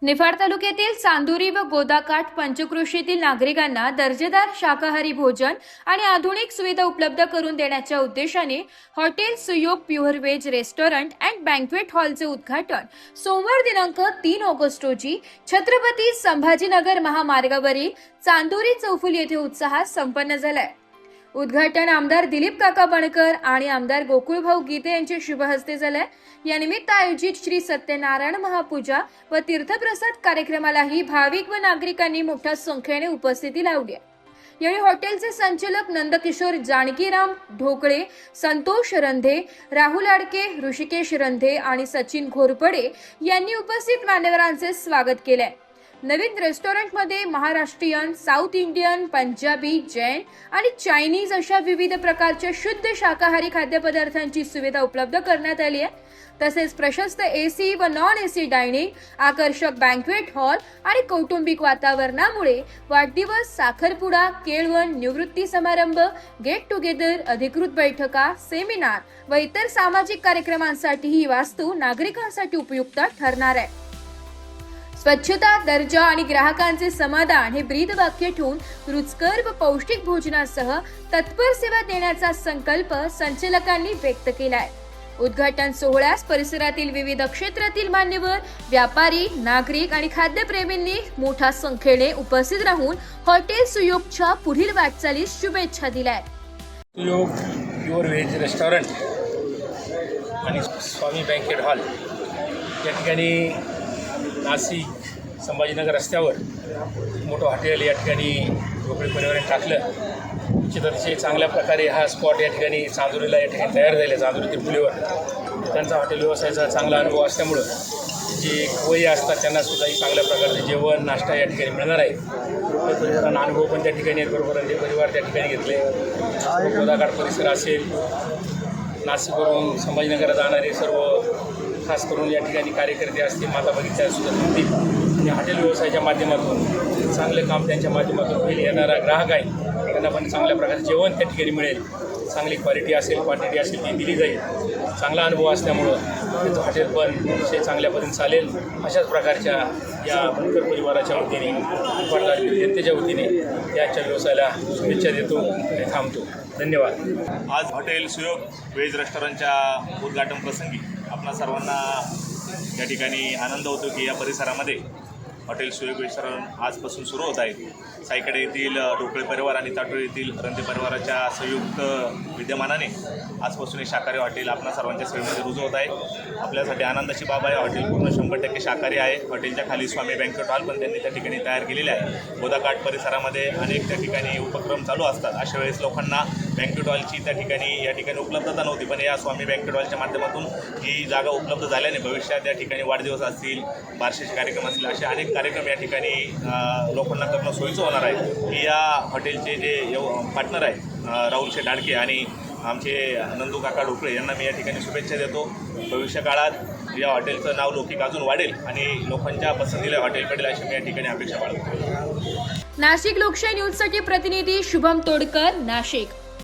निफाड तालुक्यातील चांदोरी व गोदाकाठ पंचक्रोशीतील नागरिकांना दर्जेदार शाकाहारी भोजन आणि आधुनिक सुविधा उपलब्ध करून देण्याच्या उद्देशाने hotel Suyog pure veg restaurant and banquet हॉलचे उद्घाटन सोमवार दिनांक 3 ऑगस्ट रोजी छत्रपती संभाजीनगर महामार्गावरील चांदोरी चौफुली येथे उत्साहात संपन्न झाले। उद्घाटन आमदार दिलीप काका बनकर आणि आमदार गोकुळभाऊ गीते यांच्या शुभ हस्ते झाले। या निमित्त आयोजित श्री सत्यनारायण महापूजा व तीर्थप्रसाद कार्यक्रमालाही भाविक व नागरिकांनी मोठ्या संख्येने उपस्थिती लावली। यावेळी हॉटेलचे संचालक नंदकिशोर जानकीराम ढोकळे, संतोष रंधे, राहुल आडके, ऋषिकेश रंधे आणि सचिन घोरपडे यांनी उपस्थित मान्यवरांचे स्वागत केले। नवीन रेस्टॉरंटमध्ये महाराष्ट्रीयन, साऊथ इंडियन, पंजाबी, जैन आणि चायनीज अशा विविध प्रकारच्या शुद्ध शाकाहारी खाद्यपदार्थांची सुविधा उपलब्ध करण्यात आली आहे। तसेच प्रशस्त एसी व नॉन एसी डायनिंग, आकर्षक बँक्वेट हॉल आणि कौटुंबिक वातावरणामुळे वाढदिवस, साखरपुडा, केळवण, निवृत्ती समारंभ, गेट टुगेदर, अधिकृत बैठका, सेमिनार व इतर सामाजिक कार्यक्रमांसाठी ही वास्तू नागरिकांसाठी उपयुक्त ठरणार आहे। स्वच्छता, दर्जा आणि ग्राहकांचे समाधान हे ब्रीदवाक्य ठेवून रुचकर व पौष्टिक भोजनासह तत्पर सेवा देण्याचा संकल्प संचालकांनी व्यक्त केलाय। उद्घाटन सोहळ्यास परिसरातील विविध क्षेत्रातील मान्यवर, व्यापारी, नागरिक आणि खाद्यप्रेमींनी मोठ्या संख्येने उपस्थित राहून हॉटेल सुयोगच्या पुढील वाटचालीस शुभेच्छा दिल्या। सुयोग प्युअर व्हेज रेस्टॉरंट आणि स्वामी बँकेट हॉल या ठिकाणी नाशिक संभाजीनगर रस्त्यावर मोठं हॉटेल या ठिकाणी ढोकळे परिवाराने टाकलं। निश्चित अतिशय चांगल्या प्रकारे हा स्पॉट या ठिकाणी चांदोरीला या ठिकाणी तयार झाले। चांदोरी त्रिपुलीवर त्यांचा हॉटेल व्यवसायाचा चांगला अनुभव असल्यामुळं जे वयी असतात त्यांनासुद्धाही चांगल्या प्रकारचे जेवण, नाश्ता या ठिकाणी मिळणार आहे। परिवारांना अनुभव पण त्या ठिकाणी आहेत, बरोबर ते परिवार त्या ठिकाणी घेतले। गोदाकाठ परिसर असेल, नाशिकवरून संभाजीनगरला जाणारे सर्व खास करून या ठिकाणी कार्यकर्ते असतील, माता भगिनी सुद्धा असतील आणि हॉटेल व्यवसायाच्या माध्यमातून चांगले काम त्यांच्या माध्यमातून होईल। येणारा ग्राहक आहे त्यांना पण चांगल्या प्रकारचे जेवण त्या ठिकाणी मिळेल, चांगली क्वालिटी असेल, क्वांटिटी असेल ती दिली जाईल। चांगला अनुभव असल्यामुळं त्याचं हॉटेल पण अतिशय चांगल्या पद्धतीने चालेल। अशाच प्रकारच्या या बनकर परिवाराच्या वतीने, जनतेच्या वतीने याच्या व्यवसायाला शुभेच्छा देतो आणि थांबतो। धन्यवाद। आज हॉटेल सुयोग व्हेज रेस्टॉरंटच्या उद्घाटन प्रसंगी आपणा सर्वांना या ठिकाणी आनंद होतो की या परिसरामध्ये हॉटेल सुयोग रेस्टॉरंट आजपासून सुरू होत आहे। सायकडे येथील ढोकळे परिवार आणि ताटोळी येथील रंधे परिवाराच्या संयुक्त विद्यमानाने आजपासून हे शाकाहारी हॉटेल आपणा सर्वांच्या सेवेमध्ये रुजू होत आहे। आपल्यासाठी आनंदाची बाब आहे। हॉटेल पूर्ण 100% शाकाहारी आहे। हॉटेलच्या खाली स्वामी बँक्वेट हॉल पण त्यांनी त्या ठिकाणी तयार केलेले आहे। गोदाकाठ परिसरामध्ये अनेक त्या ठिकाणी उपक्रम चालू असतात। अशा वेळेस लोकांना बँक्वेट हॉलची त्या ठिकाणी या ठिकाणी उपलब्धता नव्हती, पण या स्वामी बँक्वेट हॉलच्या माध्यमातून ही जागा उपलब्ध झाल्याने भविष्यात या ठिकाणी वाढदिवस असतील, बारशाचे कार्यक्रम असतील, असे अनेक कार्यक्रम या ठिकाणी लोकांना करणं सोयीचं होणार आहे। ही या हॉटेलचे जे पार्टनर आहे राहुल शेठ आडके आणि आमचे नंदू काका ढोकळे यांना मी या ठिकाणी शुभेच्छा देतो। भविष्य काळात या हॉटेलचं नाव लौकिक अजून वाढेल आणि लोकांच्या पसंतीला हॉटेल पडेल अशी मी या ठिकाणी अपेक्षा बाळगतो। नाशिक लोकशाही न्यूजसाठी प्रतिनिधी शुभम तोडकर, नाशिक।